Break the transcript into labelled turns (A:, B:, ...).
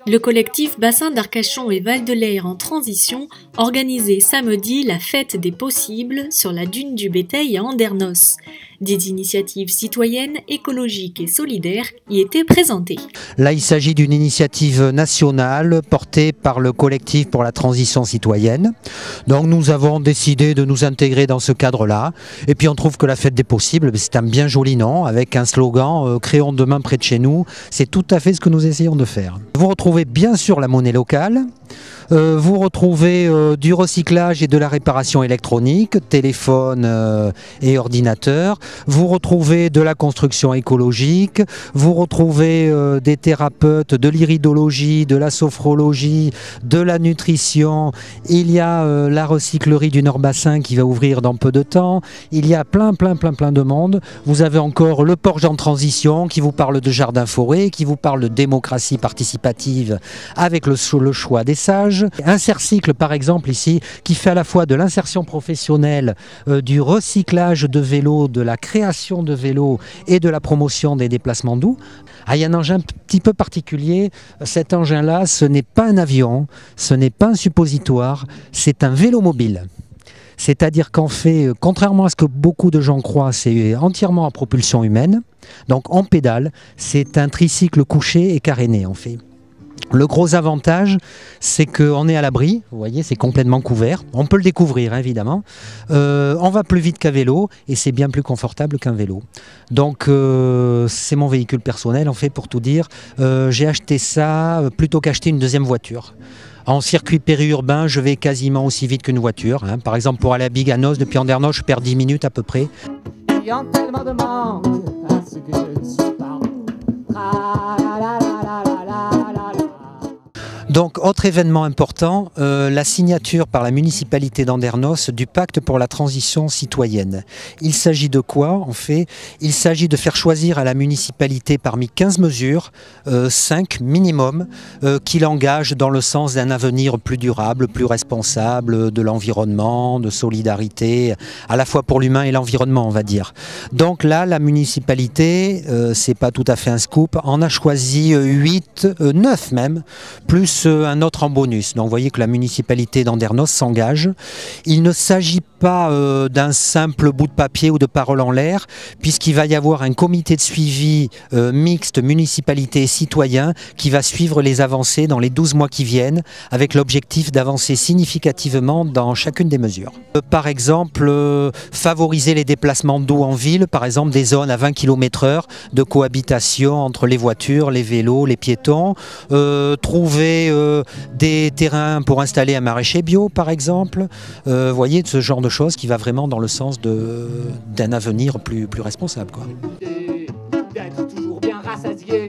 A: Le collectif Bassin d'Arcachon et Val de l'Aire en transition organisait samedi la fête des possibles sur la dune du Béteil à Andernos. Des initiatives citoyennes, écologiques et solidaires y étaient présentées.
B: Là, il s'agit d'une initiative nationale portée par le collectif pour la transition citoyenne. Donc nous avons décidé de nous intégrer dans ce cadre-là. Et puis on trouve que la fête des possibles, c'est un bien joli nom avec un slogan « Créons demain près de chez nous ». C'est tout à fait ce que nous essayons de faire. Vous retrouvez bien sûr la monnaie locale. Vous retrouvez du recyclage et de la réparation électronique, téléphone et ordinateur. Vous retrouvez de la construction écologique. Vous retrouvez des thérapeutes, de l'iridologie, de la sophrologie, de la nutrition. Il y a la recyclerie du Nord-Bassin qui va ouvrir dans peu de temps. Il y a plein de monde. Vous avez encore le Porge en transition qui vous parle de jardin-forêt, qui vous parle de démocratie participative avec le choix des sages. Un Cercycle par exemple ici qui fait à la fois de l'insertion professionnelle, du recyclage de vélos, de la création de vélos et de la promotion des déplacements doux. Il y a un engin un petit peu particulier, cet engin-là ce n'est pas un avion, ce n'est pas un suppositoire, c'est un vélo mobile. C'est-à-dire qu'en fait, contrairement à ce que beaucoup de gens croient, c'est entièrement à propulsion humaine. Donc on pédale, c'est un tricycle couché et caréné en fait. Le gros avantage, c'est qu'on est à l'abri, vous voyez, c'est complètement couvert. On peut le découvrir, évidemment. On va plus vite qu'un vélo et c'est bien plus confortable qu'un vélo. Donc, c'est mon véhicule personnel, en fait, pour tout dire. J'ai acheté ça plutôt qu'acheter une deuxième voiture. En circuit périurbain, je vais quasiment aussi vite qu'une voiture. Hein. Par exemple, pour aller à Biganos, depuis Andernos, je perds 10 minutes à peu près. Ayant tellement de monde à ce que je ne suis pas. Donc, autre événement important, la signature par la municipalité d'Andernos du pacte pour la transition citoyenne. Il s'agit de quoi en fait? Il s'agit de faire choisir à la municipalité parmi 15 mesures, 5 minimum, qui l'engagent dans le sens d'un avenir plus durable, plus responsable, de l'environnement, de solidarité, à la fois pour l'humain et l'environnement on va dire. Donc là, la municipalité, c'est pas tout à fait un scoop, en a choisi 9 même, plus un autre en bonus. Donc vous voyez que la municipalité d'Andernos s'engage. Il ne s'agit pas d'un simple bout de papier ou de parole en l'air, puisqu'il va y avoir un comité de suivi mixte municipalité et citoyen qui va suivre les avancées dans les 12 mois qui viennent, avec l'objectif d'avancer significativement dans chacune des mesures. Par exemple, favoriser les déplacements d'eau en ville, par exemple des zones à 20 km/h de cohabitation entre les voitures, les vélos, les piétons, trouver des terrains pour installer un maraîcher bio par exemple, voyez, de ce genre de choses qui va vraiment dans le sens d'un avenir plus responsable, quoi.
C: D'être toujours bien rassasié.